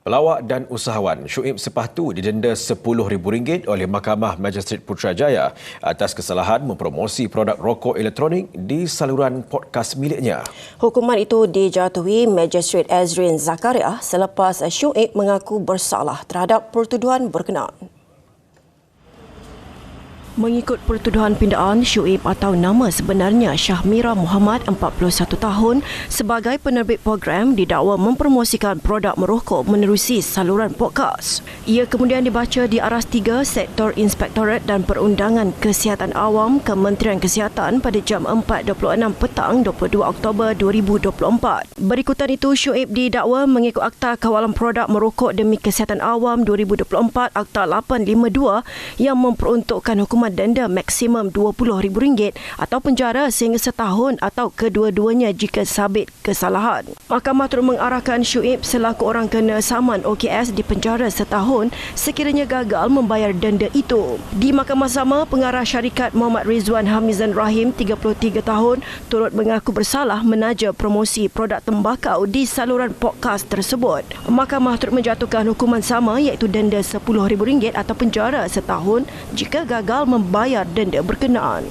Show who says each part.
Speaker 1: Pelawak dan usahawan Syuib Sepahtu didenda RM10,000 oleh Mahkamah Magistrate Putrajaya atas kesalahan mempromosi produk rokok elektronik di saluran podcast miliknya.
Speaker 2: Hukuman itu dijatuhi Magistrate Azrin Zakaria selepas Syuib mengaku bersalah terhadap pertuduhan berkenaan. Mengikut pertuduhan pindaan, Syuib atau nama sebenarnya Syahmira Muhammad, 41 tahun, sebagai penerbit program didakwa mempromosikan produk merokok menerusi saluran podcast. Ia kemudian dibaca di Aras 3 Sektor Inspektorat dan Perundangan Kesihatan Awam Kementerian Kesihatan pada jam 4.26 petang 22 Oktober 2024. Berikutan itu, Syuib didakwa mengikut Akta Kawalan Produk Merokok Demi Kesihatan Awam 2024 Akta 852 yang memperuntukkan hukuman denda maksimum RM20,000 atau penjara sehingga setahun atau kedua-duanya jika sabit kesalahan. Mahkamah turut mengarahkan Syuib selaku orang kena saman OKS di penjara setahun sekiranya gagal membayar denda itu. Di mahkamah sama, pengarah syarikat Muhammad Rizwan Hamizan Rahim, 33 tahun, turut mengaku bersalah menaja promosi produk tembakau di saluran podcast tersebut. Mahkamah turut menjatuhkan hukuman sama iaitu denda RM10,000 atau penjara setahun jika gagal membayar denda berkenaan.